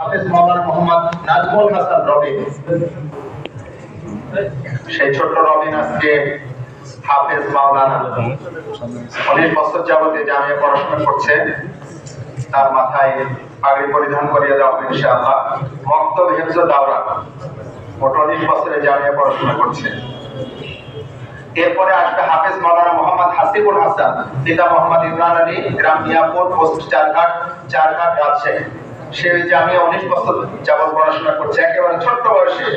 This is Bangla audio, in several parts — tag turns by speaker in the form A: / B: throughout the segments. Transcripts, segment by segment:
A: হাফেজ মাওলানা মোহাম্মদ নাজমুল হাসান রবিন। সেই ছোট্ট রবিন আজকে হাফেজ মাওলানা 19 বছর যাবত জামিয়া পড়াশোনা করছে। তার মাথায় পাগড়ি পরিধান করিয়ে দেওয়া হবে ইনশাআল্লাহ। মক্তব হিফজ দাওরা মোট 19 বছরে জামিয়া পড়াশোনা করছে। এরপরে আসবে হাফেজ মাওলানা মোহাম্মদ হাসিবুল হাসান, পিতা মোহাম্মদ ইমরান আলী, গ্রাম মিয়াপুর, পোস্ট চারঘাট, রাজশাহী। সে জামিয়া 19 বছর যাবত পড়াশোনা করছে। একেবারে ছোট্ট বয়সে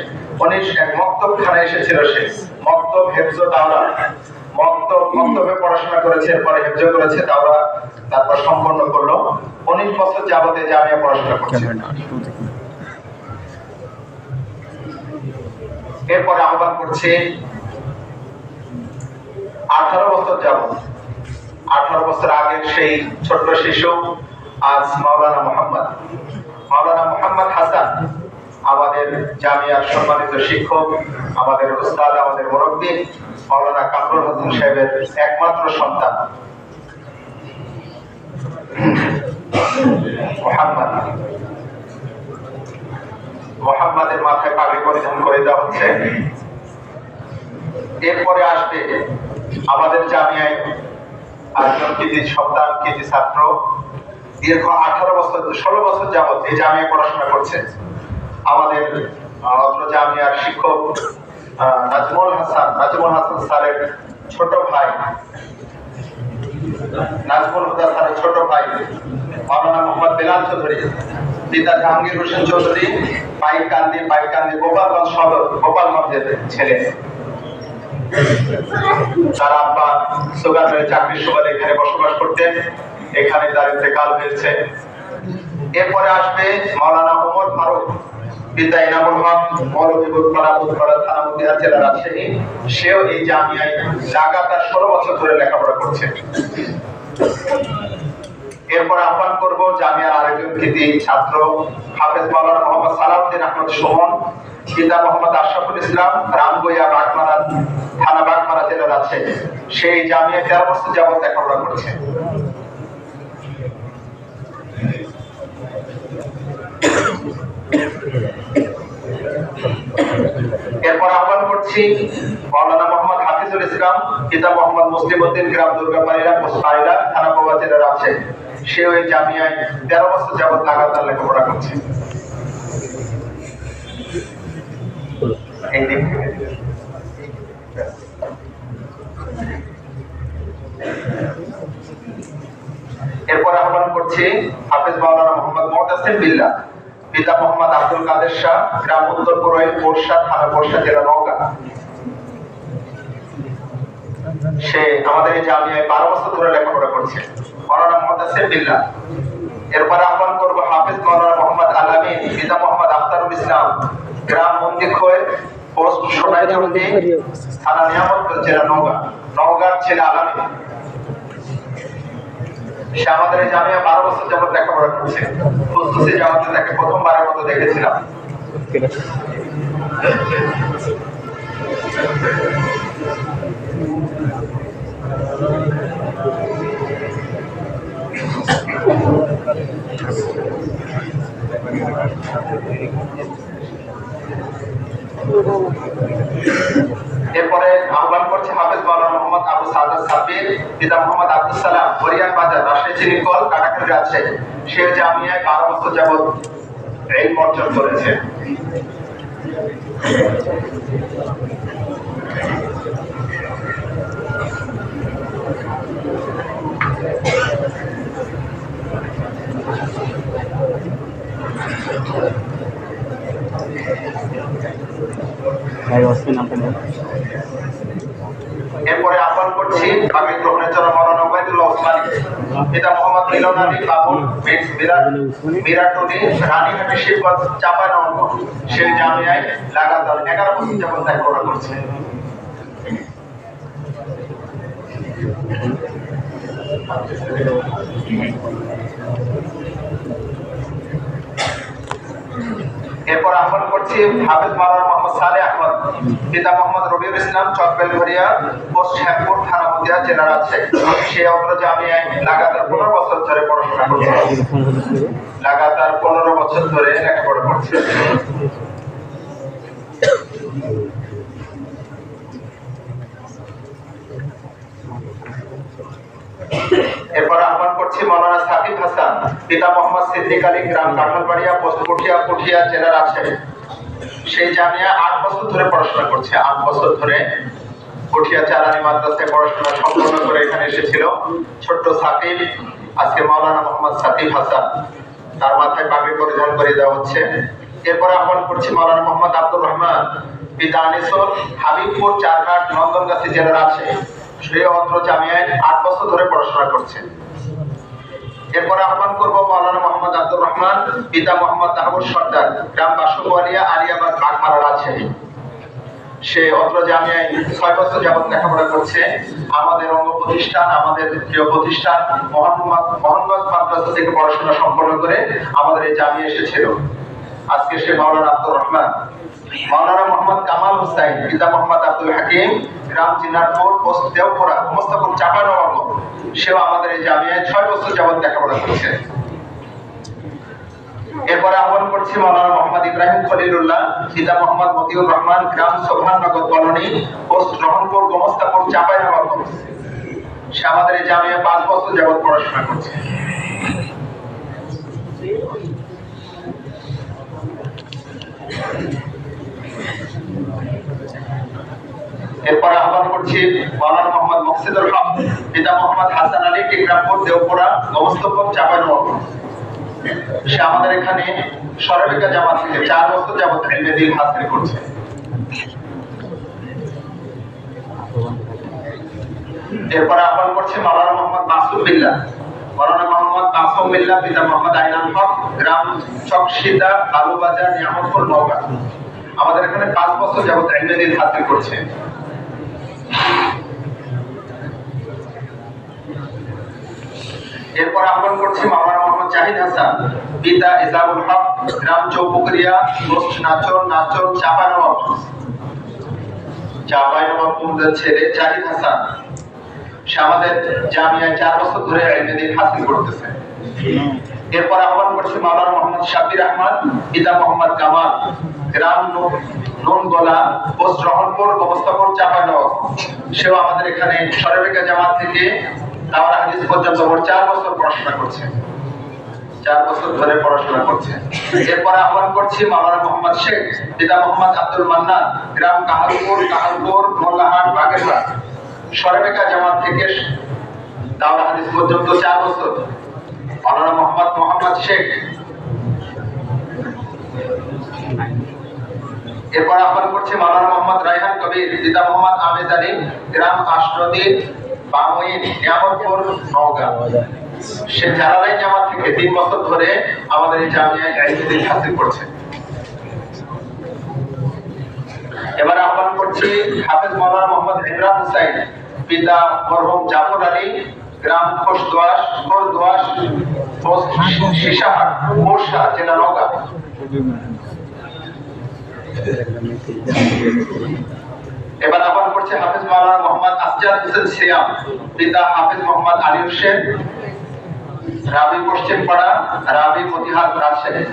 A: 19 মক্তবখানে এসেছিল সে। মক্তব হিফজ দাওরা মক্তবে পড়াশোনা করেছে, এরপরে হিফজ করেছে, দাওরা তারপর সম্পন্ন করলো। 19 বছর যাবতে জামিয়া পড়াশোনা করছে। এরপরে আহ্বান করছে 18 বছর আগের সেই ছোট্ট শিশু আজ মাওলানা মোহাম্মদ হাসান, আমাদের জামিয়ার সম্মানিত শিক্ষক, আমাদের উস্তাদ, আমাদের মুরব্বী মাওলানা কামরুল হাসান সাহেবের একমাত্র সন্তান মোহাম্মদের মাথায় পাগড়ি পরিধান করে দেওয়া হচ্ছে। এরপরে আসবে আমাদের জামিয়ায় আরেকজন কৃতি সন্তান, কৃতি ছাত্র, দীর্ঘ 16 বছর যাবত এই জামিয়ায় পড়াশোনা করছে। আমাদের অত্র জামিয়ার শিক্ষক নাজমুল হাসান স্যারের ছোট ভাই, মাওলানা মোহাম্মদ বেলাল চৌধুরী, পিতা জাহাঙ্গীর হোসেন চৌধুরী, পাইককান্দি গোপালগঞ্জ সদর, গোপালগঞ্জের ছেলে। তার আব্বা সুগার মিলে চাকরির সুবাদে এখানে বসবাস করতেন, এখানে তার ইন্তেকাল হয়েছে। এরপরে আসবে মাওলানা ওমর ফারুক, পিতা ইনামুল হক, মৌলভীপুর থানা মতিহার জেলা, রাজশাহী। সেও এই জামিয়ায় লাগাতার 16 বছর ধরে লেখাপড়া করছে। এরপর আহ্বান করব জামিয়ার আরেকজন কৃতি ছাত্র হাফেজ মাওলানা মোহাম্মদ সালাউদ্দিন আহমদ সুমন, পিতা মোহাম্মদ আশরাফুল ইসলাম, রামগোয়া থানা বাগমারা জেলা, রাজশাহী। সেই জামিয়ায় 13 বছর যাবত লেখাপড়া করছে। এরপর আহ্বান করছি মাওলানা মোহাম্মদ হাফিজুল ইসলাম, পিতা মোহাম্মদ মুসলিম উদ্দিন, গ্রাম দুর্গাপাড়িরা, থানা পাবনা জেলা, রাজশাহী। সেও এই জামিয়ায় 13 বছর যাবত লাগাতার লেখাপড়া করছে। এরপর আহ্বান করছি হাফেজ মাওলানা মোহাম্মদ মুতাসিম বিল্লাহ, পিতা মোহাম্মদ আব্দুল কাদের শাহ, গ্রাম উত্তর পুরাইল, পোরশা, থানা পোরশা জেলা, নওগাঁ। সে আমাদের এই জামিয়ায় 12 বছর ধরে লেখাপড়া করছে। মাওলানা মুতাসিম বিল্লাহ। এরপর আহ্বান করব হাফেজ মাওলানা মোহাম্মদ আলামিন, পিতা মোহাম্মদ আখতারুল ইসলাম, গ্রাম মন্দিরখোয়, পোস্ট সোনাইচন্ডী, থানা নিয়ামতগঞ্জ জেলা, নওগাঁর ছেলে আলামিন। সে আমাদের এই জামিয়া 12 বছর যাবত লেখাপড়া করছে। খুশি জামাতে তাকে প্রথমবারের মতো দেখেছিলাম। এরপরে আহ্বান করছে হাফেজ মাওলানা মোহাম্মদ আবু সাদাত সাব্বির, পিতা মোহাম্মদ আব্দুল সালাম, হরিয়ান বাজার, রাজশাহী চিনিকল, কাটাখালী, রাজশাহী। সে জামিয়ায় 12 বছর যাবত ইলম অর্জন করেছে। এরপরে আহ্বান করছি পাগড়ি গ্রহণের জন্য মাওলানা ওবায়দুল্লাহ ওসমানী, পিতা মোহাম্মদ মিলন আলী বাবুল, মিরাটুলি, রানীহাটি, শিবগঞ্জ, চাঁপাইনবাবগঞ্জ। সেই জামিয়ায় লাগাতার 11 বছর যাবত লেখাপড়া করছে। এরপর আহ্বান করছি হাফেজ মাওলানা মোহাম্মদ সালেহ আহমদ, পিতা মোহাম্মদ রবিউল ইসলাম, চকবেলঘরিয়া, পোস্ট শ্যামপুর, থানা মতিয়া, জেলা রাজশাহী। সে অত্র জামিয়ায় লাগাতার 15 বছর ধরে পড়াশোনা করছে, লাগাতার 15 বছর ধরে লেখাপড়া করছে। এরপর আহ্বান করছি মাওলানা সাকিব হাসান, পিতা মোহাম্মদ সিদ্দিক আলী, গ্রাম কাঁঠালবাড়িয়া, পোস্ট পুঠিয়া, জেলা রাজশাহী। সেই জামিয়া 8 বছর ধরে পড়াশোনা করছে, 8 বছর ধরে পুঠিয়া চালানি মাদ্রাসায় পড়াশোনা সম্পন্ন করে এখানে এসেছিল। ছোট্ট সাকিব, আজকে মাওলানা মোহাম্মদ সাকিব হাসান, তার মাথায় পাগড়ি পরিধান করে দেওয়া হচ্ছে। এরপর আহ্বান করছি মাওলানা মোহাম্মদ আব্দুর রহমান, পিতা আনিসুর, হাবিবপুর, চারঘাট, নন্দনগাছি, জেলা রাজশাহী। সে অত্র জামিয়ায় 8 বছর ধরে পড়াশোনা করছে। এরপর আহ্বান করব মাওলানা মোহাম্মদ আব্দুর রহমান, পিতা মোহাম্মদ তাহবুর সর্দার, গ্রাম বাসুবাড়িয়া, আরিয়াবাদ, কাঠমারা, রাজশাহী। সে অত্র জামিয়ায় 6 বছর যাবত লেখাপড়া করছে। আমাদের অঙ্গ প্রতিষ্ঠান, আমাদের প্রিয় প্রতিষ্ঠান মোহাম্মদ মাদ্রাসা থেকে পড়াশোনা সম্পন্ন করে আমাদের এই জামিয়া এসেছিল। আজকে সে মাওলানা আব্দুর রহমান। মাওলানা মোহাম্মদ কামাল হুসাইন, পিতা মোহাম্মদ আব্দুল হাকিম, গ্রাম জিনারপুর, পোস্ট দেওপুরা, মোস্তাফুর, চাঁপাইনবাবগঞ্জ। সেও আমাদের এই জামিয়ায় 6 বছর যাবত লেখাপড়া করছে। এরপরে আহ্বান করছি মাওলানা মোহাম্মদ ইব্রাহিম খলিলুল্লাহ, পিতা মোহাম্মদ মতিউর রহমান, গ্রাম সোভাননগর কলোনি, পোস্ট রহনপুর, গোমস্তাপুর, চাঁপাইনবাবগঞ্জ। সে আমাদের এই জামিয়ায় 5 বছর যাবত পড়াশোনা করছে। এরপরে আহ্বান করছি মাওলানা মোহাম্মদ মুকসিদুল হক, পিতা মোহাম্মদ হাসান আলী, টিকরামপুর, দেওপুরা, গোমস্তাপুর, চাঁপাইনবাবগঞ্জ। সে আমাদের এখানে সরবিকা জামাত থেকে 4 বছর যাবত ইলমে দ্বীন হাসিল করছে। এরপর আহ্বান করছি মাওলানা মোহাম্মদ মাসুম বিল্লাহ, মাওলানা মোহাম্মদ মাসুম বিল্লাহ, পিতা মোহাম্মদ আইনাল হক, গ্রাম চকশিদা, বালুবাজার, নিয়ামতপুর, নওগাঁ। আমাদের এখানে 5 বছর যাবত ইলমে দ্বীন হাসিল করছে। এরপর আহ্বান করছি মাওলানা মোহাম্মদ জাহিদ হাসান, পিতা ইজাবুল হক, গ্রাম চৌপুকুরিয়া, পোস্ট নাচর, চাঁপাইনবাবগঞ্জের ছেলে জাহিদ হাসান। সে আমাদের জামিয়ায় 4 বছর ধরে ইলমে দ্বীন হাসিল করতেছে। এরপর আহ্বান করছি মাওলানা মোহাম্মদ শাব্বির আহমদ, পিতা মোহাম্মদ কামাল, গ্রাম নোনগোলা, পোস্ট রহনপুর, গোমস্তাপুর, চাঁপাইনবাবগঞ্জ। সেও আমাদের এখানে সরবিকা জামাত থেকে দাওরা হাদিস পর্যন্ত 4 বছর পড়াশোনা করছে, 4 বছর ধরে পড়াশোনা করছে। এরপর আহ্বান করছি মাওলানা মোহাম্মদ শেখ, পিতা মোহাম্মদ আব্দুল মান্নান, গ্রাম কাহালপুর, মোল্লাহাট, বাগেরহাট। সরবিকা জামাত থেকে দাওরা হাদিস পর্যন্ত 4 বছর। মাওলানা মোহাম্মদ শেখ। এরপর আহ্বান করছি মাওলানা মোহাম্মদ রায়হান কবির, পিতা মোহাম্মদ আহমেদ আলী, গ্রাম আশরদি, বামুইন, নিয়ামতপুর, নওগাঁ। সে জালালাইন জামাত থেকে 3 বছর ধরে আমাদের এই জামিয়ায় ইলমে দ্বীন হাসিল করছে। এবার আহ্বান করছি হাফেজ মাওলানা মোহাম্মদ ইমরান হুসাইন, পিতা মরহুম জাফর আলী, গ্রাম খোরদোয়াশ, পোস্ট শিশাহাট, মোরশা, জেলা নওগাঁ। এবার আহ্বান করছে হাফেজ মাওলানা মোহাম্মদ আসজাদ হোসেন সিয়াম, পিতা হাফেজ মোহাম্মদ আলী হোসেন, রাবি পশ্চিম পাড়া, রাবি মতিহার, রাজশাহী।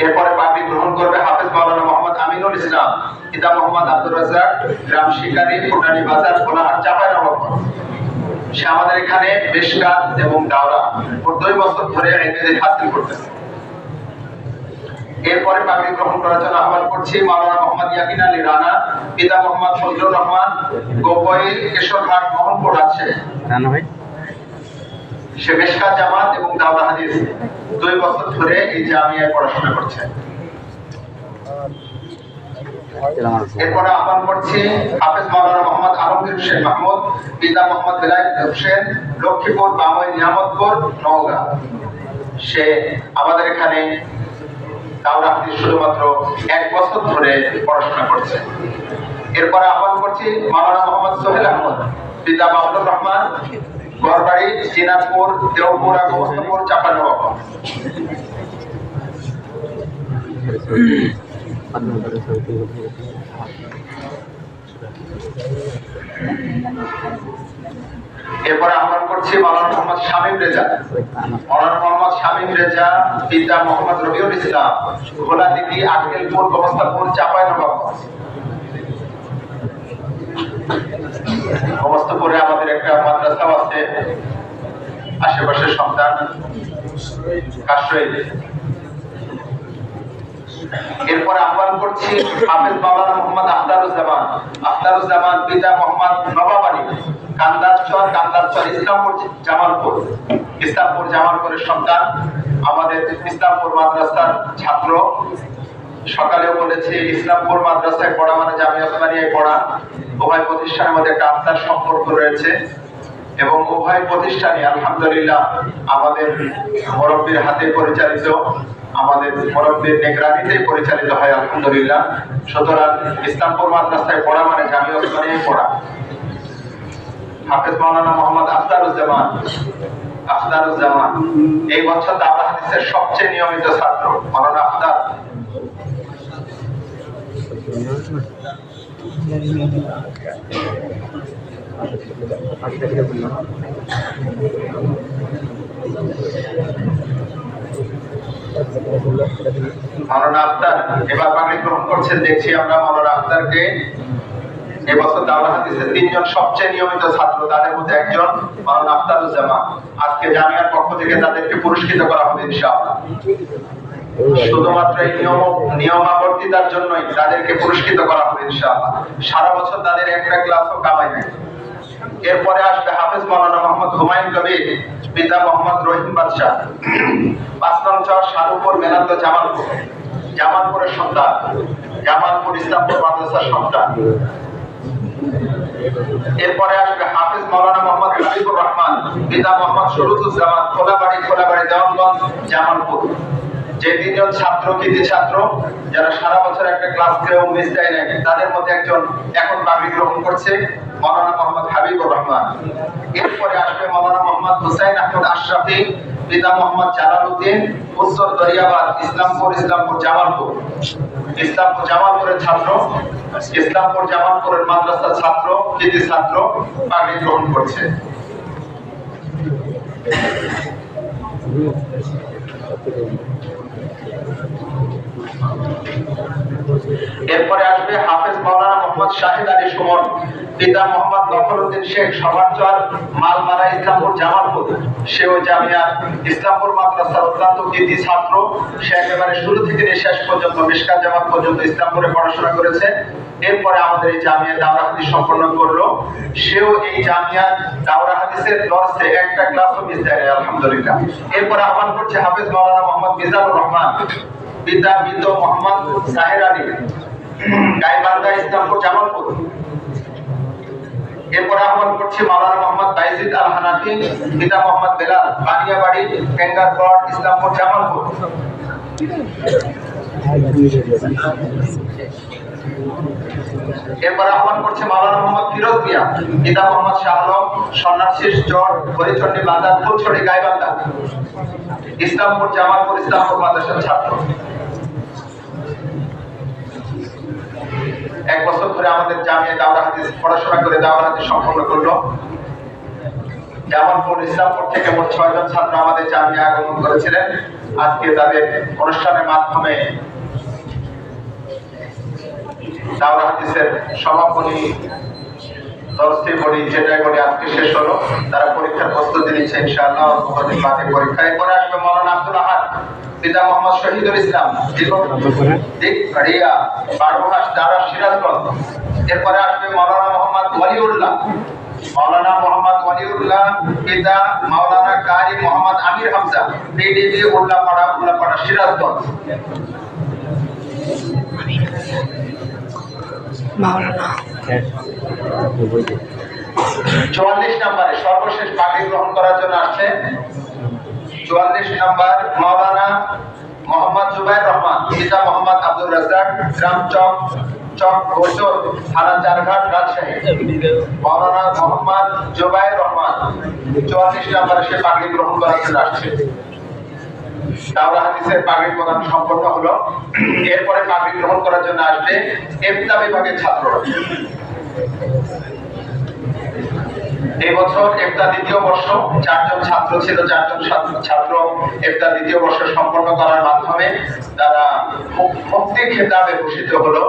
A: এরপরে পাগড়ি গ্রহণ করবে হাফেজ মাওলানা মোহাম্মদ আমিনুল ইসলাম, পিতা মোহাম্মদ আব্দুর রাজ্জাক, গ্রাম শিকারী, কোটালী বাজার, কোলাহাট, চাঁপাইনবাবগঞ্জ। সে আমাদের এখানে মিশকাত এবং দাওরা 2 বছর ধরে ইলমে দ্বীন হাসিল করতেছে। এরপরে পাগড়ি গ্রহণ করার জন্য আহ্বান করছি মাওলানা মোহাম্মদ ইয়াকিন আলী রানা, পিতা মোহাম্মদ ফজলুর রহমান, গোপাইল, কেশরঘাট, মোহনপুর, রাজশাহী। সে মিশকাত জামাত এবং দাওরা হাদিস 2 বছর ধরে এই জামিয়ায় পড়াশোনা করছে। এরপরে আহ্বান করছি হাফেজ মাওলানা মোহাম্মদ আলমগীর হোসেন মাহমুদ, পিতা মোহাম্মদ বেলায়েত হোসেন, লক্ষ্মীপুর, বামুই, নিয়ামতপুর, নওগাঁ। সে আমাদের এখানে দাওরা হাদিস শুধুমাত্র 1 বছর ধরে পড়াশোনা করছে। এরপরে আহ্বান করছি করছি মাওলানা মোহাম্মদ সোহেল আহমদ, পিতা বাবুর রহমান, গড়বাড়ি, দিনাজপুর, দেওপুরা, গোস্তপুর, চাঁপাইনবাবগঞ্জ। এরপরে আহ্বান করছি মাওলানা মোহাম্মদ শামীম রেজা। মাওলানা মোহাম্মদ শামীম রেজা, পিতা মোহাম্মদ রবিউল ইসলাম, ঘোলাদিঘি, আক্কেলপুর, গোস্তপুর, চাঁপাইনবাবগঞ্জ। গোস্তপুরে আমাদের একটা মাদ্রাসাও আছে, আশেপাশের সন্তান কাশরই। এরপর আহ্বান করছি হাফেজ মাওলানা মোহাম্মদ আখতারুজ্জামান, পিতা মোহাম্মদ নবাব আলী, কান্দারচর ইসলামপুর জামালপুরের সন্তান, আমাদের ইসলামপুর মাদ্রাসার ছাত্র। সকালেও বলেছি ইসলামপুর মাদ্রাসায় পড়া মানে জামিয়া ওসমানিয়ায় পড়া। উভয় প্রতিষ্ঠানের মধ্যে একটা আত্মার সম্পর্ক রয়েছে এবং উভয় প্রতিষ্ঠানে আলহামদুলিল্লাহ আমাদের মুরব্বীর হাতে পরিচালিত, আমাদের মুরব্বীর নিগরানিতে পরিচালিত হয় আলহামদুলিল্লাহ। সুতরাং ইসলামপুর মাদ্রাসায় পড়া মানে জামিয়া ওসমানিয়ায় পড়া। হাফেজ মাওলানা মোহাম্মদ আখতারুজ্জামান এই বছর দাওরা হাদিসের সবচেয়ে নিয়মিত ছাত্র মাওলানা আখতার। মাওলানা আখতার এবার পাগড়ি গ্রহণ করছেন, দেখছি আমরা মাওলানা আখতারকে। এবছর দাওরা হাদিসের 3 জন সবচেয়ে নিয়মিত ছাত্র, তাদের মধ্যে একজন মাওলানা আখতারুজ্জামান। আজকে জামিয়ার পক্ষ থেকে তাদেরকে পুরস্কৃত করা হবে ইনশাআল্লাহ। শুধুমাত্র এই নিয়মাবর্তিতার জন্যই তাদেরকে পুরস্কৃত করা হবে ইনশাআল্লাহ। সারা বছর তাদের একটা ক্লাসও কামাই নাই। এরপরে আসবে হাফেজ মাওলানা মোহাম্মদ হুমায়ুন কবির, পিতা মোহাম্মদ রহিম বাদশাহ, 5 নং চর শাহরুপুর, মেনান্দ, জামালপুরের সন্তান, জামালপুর ইসলামপুর মাদ্রাসার সন্তান। এরপরে আসবে হাফেজ মাওলানা মোহাম্মদ হাবিবুর রহমান, পিতা মোহাম্মদ শরুফুজ্জামান, খোলাবাড়ি, দেওয়ানগঞ্জ, জামালপুর। যে 3 জন ছাত্র, কৃতি ছাত্র, যারা সারা বছর একটা ক্লাস কেউ মিস দেয় না, তাদের মধ্যে একজন এখন পাগড়ি গ্রহণ করছে মাওলানা মোহাম্মদ হাবিবুর রহমান। এরপরে আসবে মাওলানা মোহাম্মদ হুসাইন আহমদ আশরাফি, পিতা মোহাম্মদ জালালউদ্দিন, উত্তর দরিয়াবাদ, ইসলামপুর জামালপুরের ছাত্র, ইসলামপুর জামালপুরের মাদ্রাসার ছাত্র, কৃতি ছাত্র পাগড়ি গ্রহণ করছে। এরপরে আসবে হাফেজ মাওলানা মোহাম্মদ শাহিদ আলী সুমন, পিতা মোহাম্মদ নফরউদ্দিন শেখ, সমারচর, মালমারা, ইসলামপুর জামালপুর। সেও জামিয়ার ইসলামপুর মাদ্রাসার অত্যন্ত কৃতি ছাত্র। সে একেবারে শুরু থেকে শেষ পর্যন্ত মিশকাত জামাত পর্যন্ত ইসলামপুরে পড়াশোনা করেছে। এরপরে আমাদের এই জামিয়া দাওরা হাদিস সম্পন্ন করলো। সেও এই জামিয়া দাওরা হাদিসের দর্শে একটা ক্লাসও মিস দেয় না আলহামদুলিল্লাহ। এরপরে আহ্বান করছে হাফেজ মাওলানা মোহাম্মদ মিজানুর রহমান, পিতা মৃত মোহাম্মদ সাহের আলী, গাইবান্ধা, ইসলামপুর জামালপুর। এরপরে আহ্বান করছি মাওলানা মোহাম্মদ বাইজিদ আল হানাফি, পিতা মোহাম্মদ বেলাল, বানিয়াবাড়ি, টেঙ্গারগড়, ইসলামপুর জামালপুর। এরপর আহ্বান করছে মাওলানা মোহাম্মদ ফিরোজ মিয়া, পিতা মোহাম্মদ শাহ আলম, সন্ন্যাসী চর, হরিচন্ডী বাজার, ফুলছড়ি, গাইবান্ধা, ইসলামপুর জামালপুর ইসলামপুর মাদ্রাসার ছাত্র। 1 বছর ধরে আমাদের জামিয়া দাওরা হাদিস পড়াশোনা করে দাওরা হাদিস সম্পন্ন করলো। জামালপুর ইসলামপুর থেকে মোট 6 জন ছাত্র আমাদের জামিয়া আগমন করেছিলেন। আজকে তাদের অনুষ্ঠানের মাধ্যমে দাওরা হাদিসের সমাপনী দর্শে বলি যেটাই বলি আজকে শেষ হলো। তারা পরীক্ষার প্রস্তুতি নিচ্ছে ইনশাআল্লাহ। কতদিন বাদে পরীক্ষা। এরপরে আসবে মাওলানা আব্দুল আহাদ, পিতা মোহাম্মদ শহীদুল ইসলাম, বারোহাস, দারা, সিরাজগঞ্জ। এরপরে আসবে মাওলানা মোহাম্মদ ওয়ালিউল্লাহ, পিতা মাওলানা কারি মোহাম্মদ আমির হামজা, পিডিবি উল্লাপাড়া, সিরাজগঞ্জ।
B: মাওলানা
A: 44 নম্বরে সর্বশেষ পাগড়ি গ্রহণ করার জন্য আসছে 44 নম্বর মাওলানা মোহাম্মদ জুবাইর রহমান, পিতা মোহাম্মদ আব্দুর রাজ্জাক, গ্রাম চক, চক গোচর, থানা চারঘাট, রাজশাহী। মাওলানা মোহাম্মদ জুবাইর রহমান 44 নম্বরে সে পাগড়ি গ্রহণ করার জন্য আসছে। দাওরা হাদিসের পাগড়ি প্রদান সম্পন্ন হলো। এরপরে পাগড়ি গ্রহণ করার জন্য আসবে ইফতা বিভাগের ছাত্ররা। এই বছর ইফতা দ্বিতীয় বর্ষ, 4 জন ছাত্র ছিল। 4 জন ছাত্র ইফতা দ্বিতীয় বর্ষ সম্পন্ন করার মাধ্যমে তারা মুক্তি খেতাবে ভূষিত হলো।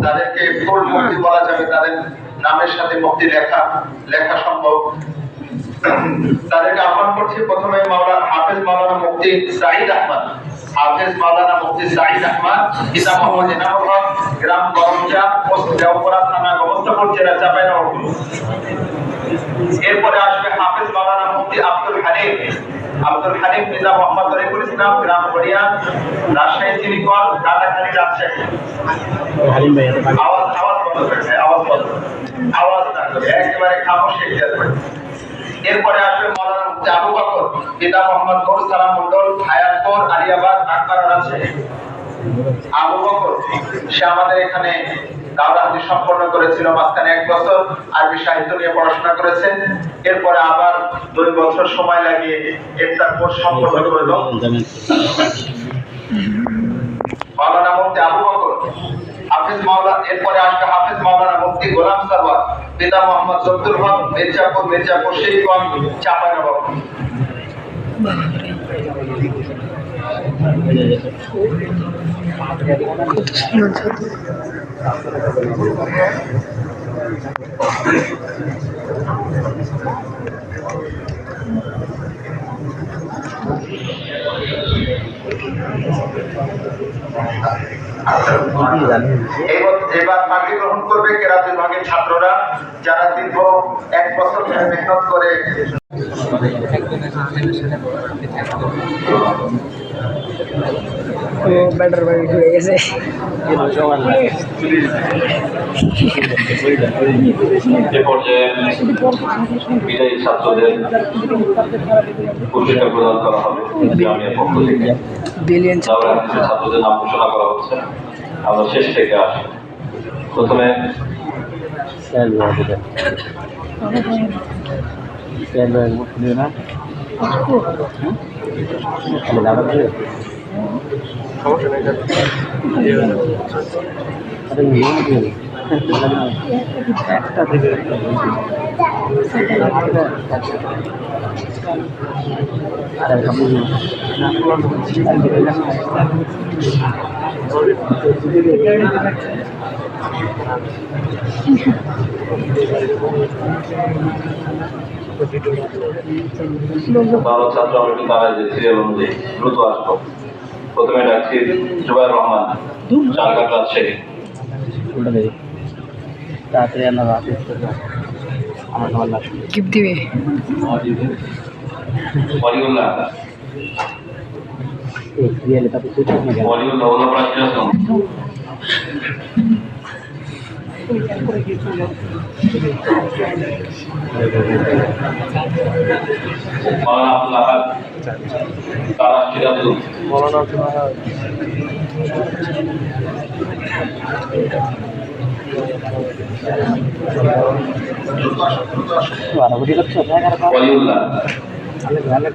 A: তাদেরকে ফুল মুক্তি বলা যাবে, তাদের নামের সাথে মুক্তি লেখা সম্ভব। তাদেরকে আহ্বান করছি প্রথমে হাফেজ মাওলানা মুফতি সাঈদ আহমদ, হাফেজ মাওলানা মুফতি সাঈদ আহমদ, পিতা মোহাম্মদ এনামুল হক, গ্রাম করমজা, পোস্ট দেওপুরা, থানা গোবিন্দপুর, জেলা চাঁপাইনবাবগঞ্জ। এরপরে আসবে হাফেজ মাওলানা মুফতি আব্দুল হালিম, পিতা মোহাম্মদ তরিকুল ইসলাম, গ্রাম গড়িয়া, রাজশাহী চিনিকল, দাদাখালী, রাজশাহী। আওয়াজ না করে একেবারে খামোশ ইখতিয়ার করে। এরপরে আসবে মাওলানা মুফতি আবু বকর, পিতা মোহাম্মদ নূর সালাম মন্ডল, হায়াতপুর, আলিয়াবাদ, নাগপাড়া, রাজশাহী। আবু বকর সে আমাদের এখানে দাওরা হাদিস সম্পন্ন করেছিল, মাঝখানে 1 বছর আরবি সাহিত্য নিয়ে পড়াশোনা করেছেন। এরপরে আবার 2 বছর সময় লাগিয়ে ইফতার কোর্স সম্পন্ন করলো। মাওলানা মুফতি আবু বকর, হাফেজ মাওলানা। এরপরে আসবে হাফেজ মাওলানা মুফতি গোলাম সারওয়ার, পিতা মোহাম্মদ জব্দুল হক, মির্জাপুর শিবগঞ্জ, চাঁপাইনবাবগঞ্জ। এবার পাগড়ি গ্রহণ করবে কেরাত বিভাগের ছাত্ররা, যারা দীর্ঘ 1 বছর ধরে মেহনত করে
B: ব্যাটার বাড়ি হয়ে গেছে।
C: এ পর্যায়ে বিদায়ী ছাত্রদের পুরস্কার প্রদান করা হবে গ্রামের পক্ষ থেকে। ছাত্রদের নাম ঘোষণা করা হচ্ছে। আমরা শেষ থেকে আসি। প্রথমে
B: একটা থেকে
C: ভালো ছাত্র আমরা একটু দাঁড়াই যে সিরিয়াল অনুযায়ী দ্রুত আসবো। প্রথমে ডাকছি জুবাইর রহমান, চারঘাট, রাজশাহী।
B: তাড়াতাড়ি আমার গিফট দিবে।
C: ওয়ালিউল্লাহ, ওয়ালিউল্লাহ ওলা প্রাচীন মাওলানা আব্দুল আহাদ, তারা সিরাজুল, ওয়ালিউল্লাহ,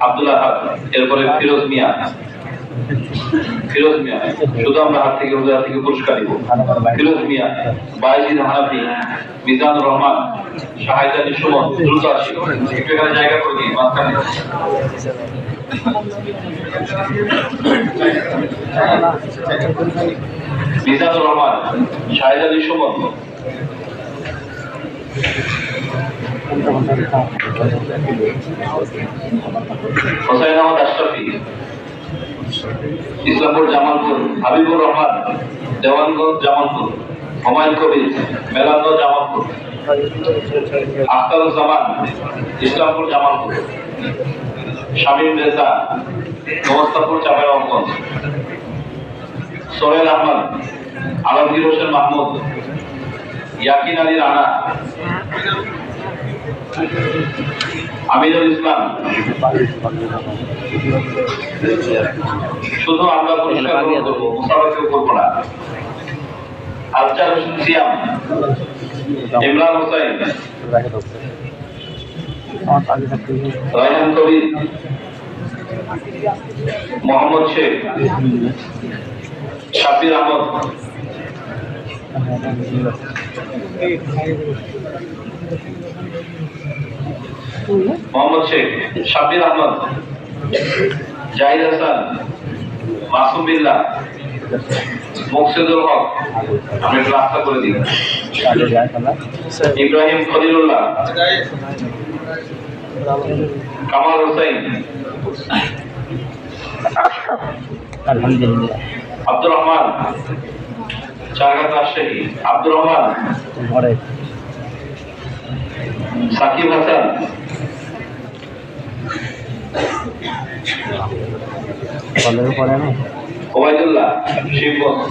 C: আব্দুল আহাদ। এরপরে ফিরোজ মিয়া, শুধু আমরা হাত থেকে পুরস্কার দিব। ফিরোজ মিয়া, বাইজিদ হানাফি, মিজানুর রহমান, শাহিদ আলী সুমন। দ্রুত আসি, একটু এখানে জায়গা করে দিই মাঝখানে। মিজানুর রহমান, শাহিদ আলী সুমন। হোসাইন আহমদ আশরাফি, ইসলামপুর, জামালপুর। হাবিবুর রহমান, দেওয়ানগঞ্জ, জামালপুর। হুমায়ুন কবির, মেলান্দহ, জামালপুর। আখতারুজ্জামান, ইসলামপুর, জামালপুর। শামীম রেজা, নমস্তাপুর, চাঁপাইনবাবগঞ্জ। সোহেল আহমদ, আলমগীর হোসেন মাহমুদ, ইয়াকিন আলী রানা, আমিনুল ইসলাম। শুধু আমরা পুরস্কার করবো, মুসাফা কেউ করবো না। আফজাল হোসেন সিয়াম, ইমরান হোসেন, রায়হান কবির, মোহাম্মদ শেখ, শাবির আহমদ, মোহাম্মদ শেখ, শাবির আহমদ, জাহিদ হাসান, মাসুম বিল্লাহ, মুকসিদুল হক, আমি একটু রাস্তা করে দিই, ইব্রাহিম খলিলুল্লাহ, কামাল হোসেন,
B: আলহামদুলিল্লাহ,
C: আব্দুর রহমান, চারঘাট রাজশাহী, আব্দুর রহমান, সাকিব হাসান, ওবায়দুল্লাহ, শিবগঞ্জ,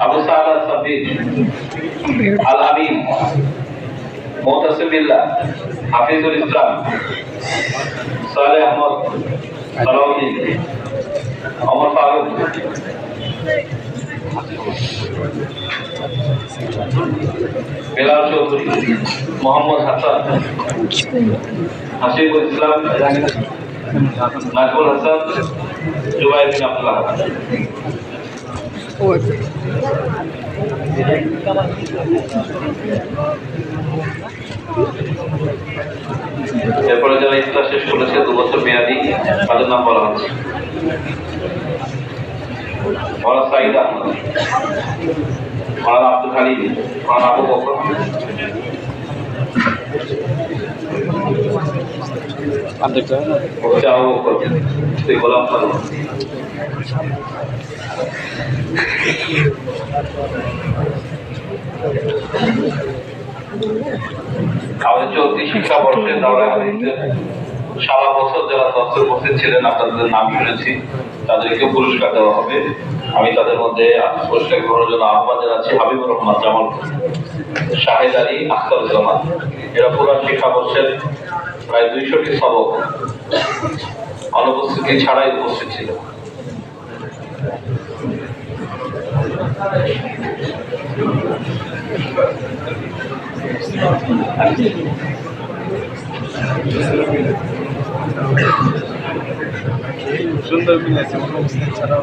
C: আবু সালাদ সাব্বির, আল আমিন, মুতাসিম বিল্লাহ, হাফিজুল ইসলাম, সালেহ আহমদ, সালাউদ্দিন, ওমর ফারুক, বেলাল চৌধুরী, মোহাম্মদ হাসান, হাসিবুল ইসলাম, নাজমুল হাসান, জুবাইর বিন আব্দুল্লাহ। এরপরে যারা ইফতার শেষ করেছে 2 বছর মেয়াদী, তাদের নাম বলা হচ্ছে মৌলানা সাঈদ আহমদ, মৌলানা আব্দুল হালিম, মৌলানা আবু বকর, মুফতি আবু বকর, মুফতি গোলাম ফারুক। আমাদের চলতি শিক্ষাবর্ষে দাওরায়ে হাদিসের সারা বছর যারা দর্শক উপস্থিত ছিলেন, আপনাদের নাম শুনেছি, তাদেরকে পুরস্কার দেওয়া হবে। আমি তাদের মধ্যে পুরস্কার গ্রহণের জন্য আহ্বান জানাচ্ছি হাবিবুর রহমান জামাল, শাহেদ আলী, আখতারুজ্জামান। এরা পুরো শিক্ষাবর্ষের প্রায় 200টি সবক অনুপস্থিতি ছাড়াই উপস্থিত ছিল।
D: সুন্দর মিলেছে, ছাড়াও